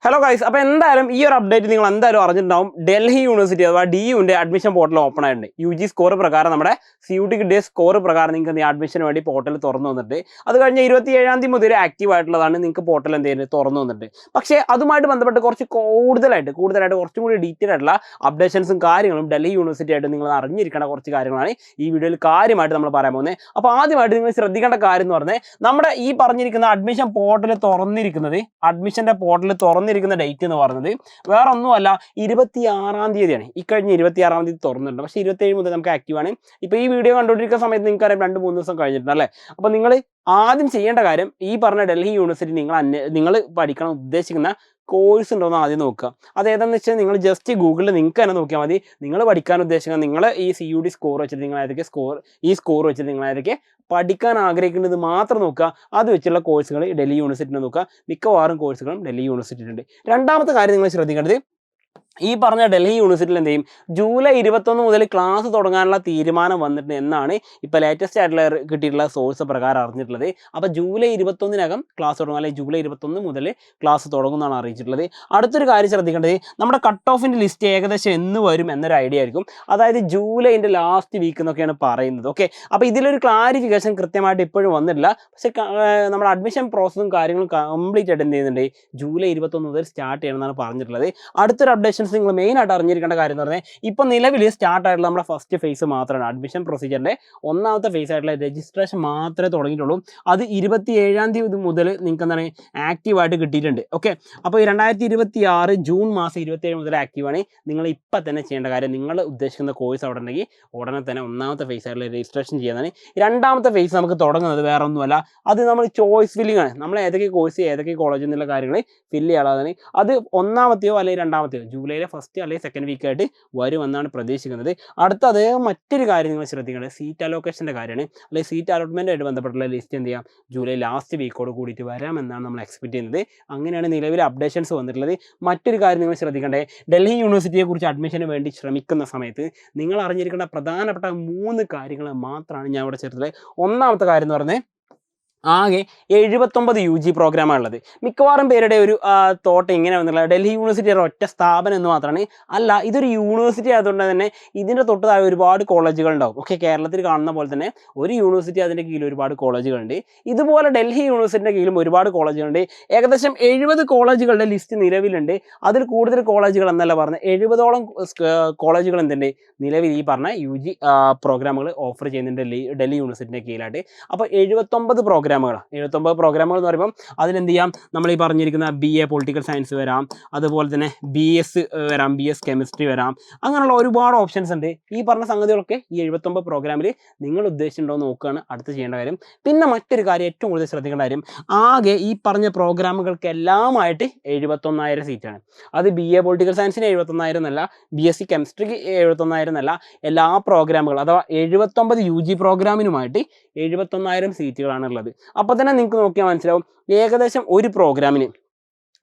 Hello guys, അപ്പോൾ എന്തായാലും ഈ ഒരു അപ്ഡേറ്റ് നിങ്ങൾ എന്തായാലും അറിഞ്ഞിട്ടുണ്ടാവും. ഡൽഹി യൂണിവേഴ്സിറ്റി അഥവാ DUവിൻ്റെ അഡ്മിഷൻ പോർട്ടൽ ഓപ്പൺ ആയിട്ടുണ്ട്. UG സ്കോർ പ്രകാരം നമ്മുടെ CUT കിട്ടിയ സ്കോർ പ്രകാരം നിങ്ങൾക്ക് അഡ്മിഷന് വേണ്ടി പോർട്ടൽ തുറന്നു വന്നിട്ട് അത് കഴിഞ്ഞ 27-ാം തീയതി മുതൽ ആക്റ്റീവ് ആയിട്ടുള്ളതാണ്. നിങ്ങൾക്ക് പോർട്ടൽ എന്തെങ്കിലും തുറന്നു വന്നിട്ട് പക്ഷേ അതുമായിട്ട് ബന്ധപ്പെട്ട് കുറച്ച് കൂടുതലായിട്ട് കുറച്ചും കൂടി ഡീറ്റെയിൽ ആയിട്ടുള്ള അപ്ഡേഷൻസും കാര്യങ്ങളും ഡൽഹി യൂണിവേഴ്സിറ്റി ആയിട്ട് നിങ്ങൾ അറിഞ്ഞിരിക്കേണ്ട കുറച്ച് കാര്യങ്ങളാണ് ഈ വീഡിയോയിൽ കാര്യമായിട്ട് നമ്മൾ പറയാൻ പോകുന്നത്. അപ്പോൾ ആദ്യമായിട്ട് നിങ്ങൾ ശ്രദ്ധിക്കേണ്ട കാര്യം എന്ന് പറഞ്ഞാൽ നമ്മുടെ ഈ പറഞ്ഞിരിക്കുന്ന അഡ്മിഷൻ പോർട്ടൽ തുറന്നിരിക്കുന്നത് തുറന്നിരിക്കുന്ന ഡേറ്റ് എന്ന് പറയുന്നത് വേറെ ഒന്നുമല്ല 26-ാം തീയതിയാണ്. ഇക്കഴിഞ്ഞ 26-ാം തീയതി തുറന്നിട്ടുണ്ട്. പക്ഷേ 27 മുതൽ നമുക്ക് ആക്റ്റീവ് ആണ്. ഇപ്പോൾ ഈ വീഡിയോ കണ്ടുകൊണ്ടിരിക്കുന്ന സമയത്ത് നിങ്ങൾക്ക് അറിയാം 2-3 ദിവസം കഴിഞ്ഞിട്ടുണ്ട് അല്ലേ. അപ്പോൾ നിങ്ങൾ ആദ്യം ചെയ്യേണ്ട കാര്യം ഈ പറഞ്ഞ ഡൽഹി യൂണിവേഴ്സിറ്റി നിങ്ങൾ പഠിക്കണം ഉദ്ദേശിക്കുന്ന കോഴ്സ് ഉണ്ടോ എന്ന് ആദ്യം നോക്കുക. അതേതാണെന്ന് വെച്ചാൽ നിങ്ങൾ ജസ്റ്റ് ഗൂഗിളിൽ നിങ്ങൾക്ക് തന്നെ നോക്കിയാൽ മതി. നിങ്ങൾ പഠിക്കാൻ ഉദ്ദേശിക്കുന്നത് നിങ്ങൾ ഈ CUT സ്കോർ വെച്ചിട്ട് നിങ്ങൾ ഏതൊക്കെ സ്കോർ വെച്ചിട്ട് നിങ്ങൾ ഏതൊക്കെ പഠിക്കാൻ ആഗ്രഹിക്കുന്നത് മാത്രം നോക്കുക. അത് വെച്ചുള്ള കോഴ്സുകൾ ഡൽഹി യൂണിവേഴ്സിറ്റിയിൽ നോക്കുക. മിക്കവാറും കോഴ്സുകളും ഡൽഹി യൂണിവേഴ്സിറ്റിയിലുണ്ട്. രണ്ടാമത്തെ കാര്യം നിങ്ങൾ ശ്രദ്ധിക്കേണ്ടത് ഈ പറഞ്ഞ ഡൽഹി യൂണിവേഴ്സിറ്റിയിൽ എന്ത് ചെയ്യും, ജൂലൈ 21 മുതൽ ക്ലാസ് തുടങ്ങാനുള്ള തീരുമാനം വന്നിട്ടുണ്ട് എന്നാണ് ഇപ്പോൾ ലേറ്റസ്റ്റ് ആയിട്ടുള്ള കിട്ടിയിട്ടുള്ള സോഴ്സ് പ്രകാരം അറിഞ്ഞിട്ടുള്ളത്. അപ്പോൾ ജൂലൈ 21-നകം ക്ലാസ് തുടങ്ങും, അല്ലെങ്കിൽ ജൂലൈ 21 മുതൽ ക്ലാസ് തുടങ്ങുമെന്നാണ് അറിയിച്ചിട്ടുള്ളത്. അടുത്തൊരു കാര്യം ശ്രദ്ധിക്കേണ്ടത് നമ്മുടെ കട്ട് ഓഫിൻ്റെ ലിസ്റ്റ് ഏകദേശം എന്ന് വരും എന്നൊരു ഐഡിയ ആയിരിക്കും. അതായത് ജൂലൈൻ്റെ ലാസ്റ്റ് വീക്ക് എന്നൊക്കെയാണ് പറയുന്നത്. ഓക്കെ, അപ്പോൾ ഇതിലൊരു ക്ലാരിഫിക്കേഷൻ കൃത്യമായിട്ട് ഇപ്പോഴും വന്നിട്ടില്ല. പക്ഷേ നമ്മുടെ അഡ്മിഷൻ പ്രോസസ്സും കാര്യങ്ങളും കംപ്ലീറ്റ് ആയിട്ട് എന്ത് ചെയ്യുന്നുണ്ട്, ജൂലൈ 21 മുതൽ സ്റ്റാർട്ട് ചെയ്യണമെന്നാണ് പറഞ്ഞിട്ടുള്ളത്. അടുത്തൊരു അപ്ഡേഷൻസ് നിങ്ങൾ മെയിനായിട്ട് അറിഞ്ഞിരിക്കേണ്ട കാര്യം എന്ന് പറഞ്ഞാൽ ഇപ്പോൾ നിലവിൽ സ്റ്റാർട്ട് ആയിട്ടുള്ള നമ്മുടെ ഫസ്റ്റ് ഫേസ് മാത്രമാണ് അഡ്മിഷൻ പ്രൊസീജിയറിൻ്റെ ഒന്നാമത്തെ ഫേസ് ആയിട്ടുള്ള രജിസ്ട്രേഷൻ മാത്രമേ തുടങ്ങിയിട്ടുള്ളൂ. അത് 27-ാം തീയതി മുതൽ നിങ്ങൾക്ക് എന്താണ് ആക്റ്റീവായിട്ട് കിട്ടിയിട്ടുണ്ട്. ഓക്കെ, അപ്പോൾ 2026 ജൂൺ മാസം 27 മുതൽ ആക്റ്റീവാണ്. നിങ്ങൾ ഇപ്പം തന്നെ ചെയ്യേണ്ട കാര്യം, നിങ്ങൾ ഉദ്ദേശിക്കുന്ന കോഴ്സ് അവിടെ ഉണ്ടെങ്കിൽ ഉടനെ തന്നെ ഒന്നാമത്തെ ഫേസ് ആയിട്ടുള്ള രജിസ്ട്രേഷൻ ചെയ്യാനാണ്. രണ്ടാമത്തെ ഫേസ് നമുക്ക് തുടങ്ങുന്നത് വേറെ ഒന്നുമല്ല, അത് നമ്മൾ ചോയ്സ് ഫില്ലിംഗ് ആണ്. നമ്മൾ ഏതൊക്കെ കോഴ്സ് ഏതൊക്കെ കോളേജ് എന്നുള്ള കാര്യങ്ങൾ ഫില്ല് ചെയ്യാനുള്ളതാണ്. അത് ഒന്നാമത്തെയോ അല്ലെങ്കിൽ രണ്ടാമത്തെയോ ജൂലൈയിലെ ഫസ്റ്റ് അല്ലെങ്കിൽ സെക്കൻഡ് വീക്കായിട്ട് വരുമെന്നാണ് പ്രതീക്ഷിക്കുന്നത്. അടുത്തത് മറ്റൊരു കാര്യം നിങ്ങൾ ശ്രദ്ധിക്കേണ്ടത് സീറ്റ് അലോക്കേഷൻ്റെ കാര്യമാണ്. അല്ലെങ്കിൽ സീറ്റ് അലോട്ട്മെൻറ്റായിട്ട് ബന്ധപ്പെട്ടുള്ള ലിസ്റ്റ് എന്ത് ചെയ്യാം, ജൂലൈ ലാസ്റ്റ് വീക്കോട് കൂടിയിട്ട് വരാമെന്നാണ് നമ്മൾ എക്സ്പെക്ട് ചെയ്യുന്നത്. അങ്ങനെയാണ് നിലവിലെ അപ്ഡേഷൻസ് വന്നിട്ടുള്ളത്. മറ്റൊരു കാര്യം നിങ്ങൾ ശ്രദ്ധിക്കേണ്ടത്, ഡൽഹി യൂണിവേഴ്സിറ്റിയെക്കുറിച്ച് അഡ്മിഷന് വേണ്ടി ശ്രമിക്കുന്ന സമയത്ത് നിങ്ങൾ അറിഞ്ഞിരിക്കേണ്ട പ്രധാനപ്പെട്ട 3 കാര്യങ്ങൾ മാത്രമാണ് ഞാൻ ഇവിടെ ചേർത്തത്. ഒന്നാമത്തെ കാര്യം എന്ന് പറഞ്ഞാൽ ആകെ 79 UG പ്രോഗ്രാമാണുള്ളത്. മിക്കവാറും പേരുടെ ഒരു തോട്ട് ഇങ്ങനെ വന്നിട്ടുള്ളത് ഡൽഹി യൂണിവേഴ്സിറ്റി ഒറ്റ സ്ഥാപനം എന്ന് മാത്രമാണ്. അല്ല, ഇതൊരു യൂണിവേഴ്സിറ്റി ആയതുകൊണ്ട് തന്നെ ഇതിൻ്റെ തൊട്ട് താഴെ ഒരുപാട് കോളേജുകൾ ഉണ്ടാവും. ഓക്കെ, കേരളത്തിൽ കാണുന്ന പോലെ തന്നെ ഒരു യൂണിവേഴ്സിറ്റി അതിൻ്റെ കീഴിൽ ഒരുപാട് കോളേജുകളുണ്ട്. ഇതുപോലെ ഡൽഹി യൂണിവേഴ്സിറ്റിൻ്റെ കീഴിലും ഒരുപാട് കോളേജുകളുണ്ട്. ഏകദേശം 70 കോളേജുകളുടെ ലിസ്റ്റ് നിലവിലുണ്ട്. അതിൽ കൂടുതൽ കോളേജുകൾ എന്നല്ല പറഞ്ഞത്, 70ഓളം കോളേജുകൾ എന്തുണ്ട് നിലവിൽ ഈ പറഞ്ഞ UG പ്രോഗ്രാമുകൾ ഓഫർ ചെയ്യുന്നുണ്ട് ഡൽഹി യൂണിവേഴ്സിറ്റിൻ്റെ കീഴിലായിട്ട്. അപ്പോൾ 79 പ്രോഗ്രാമുകൾ എന്ന് പറയുമ്പോൾ അതിലെന്ത് ചെയ്യാം, നമ്മൾ ഈ പറഞ്ഞിരിക്കുന്ന BA പൊളിറ്റിക്കൽ സയൻസ് വരാം, അതുപോലെ തന്നെ BS വരാം, BS കെമിസ്ട്രി വരാം. അങ്ങനെയുള്ള ഒരുപാട് ഓപ്ഷൻസ് ഉണ്ട്. ഈ പറഞ്ഞ സംഗതികളൊക്കെ ഈ 79 പ്രോഗ്രാമിൽ നിങ്ങൾ ഉദ്ദേശിച്ചിട്ടുണ്ടോ എന്ന് നോക്കുകയാണ് അടുത്ത് ചെയ്യേണ്ട കാര്യം. പിന്നെ മറ്റൊരു കാര്യം ഏറ്റവും കൂടുതൽ ശ്രദ്ധിക്കേണ്ട കാര്യം, ആകെ ഈ പറഞ്ഞ പ്രോഗ്രാമുകൾക്കെല്ലാമായിട്ട് 71,000 സീറ്റാണ്. അത് BA പൊളിറ്റിക്കൽ സയൻസിന് 71,000 എന്നല്ല, BSc കെമിസ്ട്രിക്ക് 71,000 എന്നല്ല, എല്ലാ പ്രോഗ്രാമുകൾ അഥവാ 79 UG പ്രോഗ്രാമിനുമായിട്ട് 71,000 സീറ്റുകളാണ് ഉള്ളത്. അപ്പോൾ തന്നെ നിങ്ങൾക്ക് നോക്കിയാൽ മനസ്സിലാവും, ഏകദേശം ഒരു പ്രോഗ്രാമിന്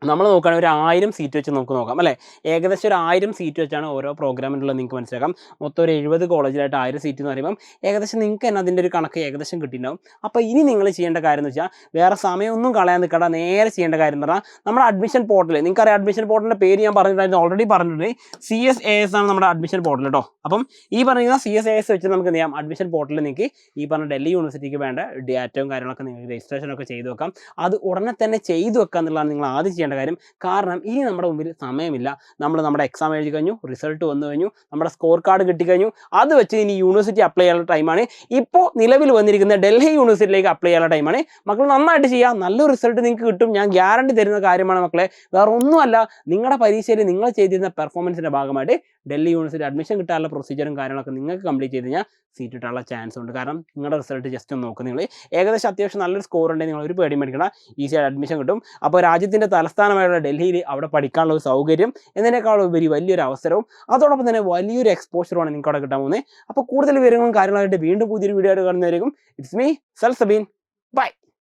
നമ്മൾ നോക്കുകയാണെങ്കിൽ ഒരു 1000 സീറ്റ് വെച്ച് നമുക്ക് നോക്കാം അല്ലേ. ഏകദേശം ഒരു 1000 സീറ്റ് വെച്ചാണ് ഓരോ പ്രോഗ്രാമിനുള്ളത്. നിങ്ങൾക്ക് മനസ്സിലാക്കാം മൊത്തം ഒരു 70 കോളേജിലായിട്ട് 1000 സീറ്റ് എന്ന് പറയുമ്പം ഏകദേശം നിങ്ങൾക്ക് തന്നെ അതിൻ്റെ ഒരു കണക്ക് ഏകദേശം കിട്ടിയിട്ടുണ്ടാവും. അപ്പോൾ ഇനി നിങ്ങൾ ചെയ്യേണ്ട കാര്യം എന്ന് വെച്ചാൽ വേറെ സമയമൊന്നും കളയാൻ നിൽക്കണ്ട, നേരെ ചെയ്യേണ്ട കാര്യം എന്ന് പറഞ്ഞാൽ നമ്മുടെ അഡ്മിഷൻ പോർട്ടൽ, നിങ്ങൾക്കറിയാം അഡ്മിഷൻ പോർട്ടലിൻ്റെ പേര് ഞാൻ പറഞ്ഞിട്ടുണ്ടായിരുന്നു, ഓൾറഡി പറഞ്ഞിട്ടുണ്ട്. CSAS ആണ് നമ്മുടെ അഡ്മിഷൻ പോർട്ടൽ കേട്ടോ. അപ്പം ഈ പറഞ്ഞിരുന്ന CSAS വെച്ച് നമുക്ക് എന്ത് ചെയ്യാം, അഡ്മിഷൻ പോർട്ടലിൽ നിങ്ങൾക്ക് ഈ പറഞ്ഞ ഡൽഹി യൂണിവേഴ്സിറ്റിക്ക് വേണ്ട ഡാറ്റയും കാര്യങ്ങളൊക്കെ നിങ്ങൾക്ക് രജിസ്ട്രേഷനൊക്കെ ചെയ്ത് വെക്കാം. അത് ഉടനെ തന്നെ ചെയ്തു വെക്കുക എന്നുള്ളതാണ് നിങ്ങൾ ആദ്യം ചെയ്യേണ്ട കാര്യം. കാരണം ഇനി നമ്മുടെ മുമ്പിൽ സമയമില്ല. നമ്മൾ നമ്മുടെ എക്സാം എഴുതി കഴിഞ്ഞു, റിസൾട്ട് വന്നു കഴിഞ്ഞു, നമ്മുടെ സ്കോർ കാർഡ് കിട്ടിക്കഴിഞ്ഞു. അത് വെച്ച് ഇനി യൂണിവേഴ്സിറ്റി അപ്ലൈ ചെയ്യാനുള്ള ടൈമാണ്. ഇപ്പോൾ നിലവിൽ വന്നിരിക്കുന്ന ഡൽഹി യൂണിവേഴ്സിറ്റിയിലേക്ക് അപ്ലൈ ചെയ്യാനുള്ള ടൈമാണ്. മക്കൾ നന്നായിട്ട് ചെയ്യുക, നല്ലൊരു റിസൾട്ട് നിങ്ങൾക്ക് കിട്ടും. ഞാൻ ഗ്യാരണ്ടി തരുന്ന കാര്യമാണ് മക്കളെ, വേറെ ഒന്നുമല്ല. നിങ്ങളുടെ പരീക്ഷയിൽ നിങ്ങൾ ചെയ്തിരുന്ന പെർഫോമൻസിൻ്റെ ഭാഗമായിട്ട് ഡൽഹി യൂണിവേഴ്സിറ്റി അഡ്മിഷൻ കിട്ടാനുള്ള പ്രൊസീജിയറും കാര്യങ്ങളൊക്കെ നിങ്ങൾക്ക് കംപ്ലീറ്റ് ചെയ്ത് കഴിഞ്ഞാൽ സീറ്റ് കിട്ടാനുള്ള ചാൻസ് ഉണ്ട്. കാരണം നിങ്ങളുടെ റിസൾട്ട് ജസ്റ്റ് ഒന്ന് നോക്കുക, നിങ്ങൾ ഏകദേശം അത്യാവശ്യം നല്ലൊരു സ്കോർ ഉണ്ടെങ്കിൽ നിങ്ങൾ ഒരു പേടി മേടിക്കണം, ഈസിയായിട്ട് അഡ്മിഷൻ കിട്ടും. അപ്പോൾ രാജ്യത്തിൻ്റെ തലസ്ഥാനമായുള്ള ഡൽഹിയിൽ അവിടെ പഠിക്കാനുള്ള ഒരു സൗകര്യം എന്നതിനേക്കാളും ഉപരി വലിയൊരു അവസരവും അതോടൊപ്പം തന്നെ വലിയൊരു എക്സ്പോഷറുമാണ് നിങ്ങൾക്ക് അവിടെ കിട്ടാൻ പോകുന്നത്. അപ്പോൾ കൂടുതൽ വിവരങ്ങളും കാര്യങ്ങളായിട്ട് വീണ്ടും പുതിയൊരു വീഡിയോ ആയിട്ട് കാണുന്നതായിരിക്കും. It's me Salsabeen. ബൈ.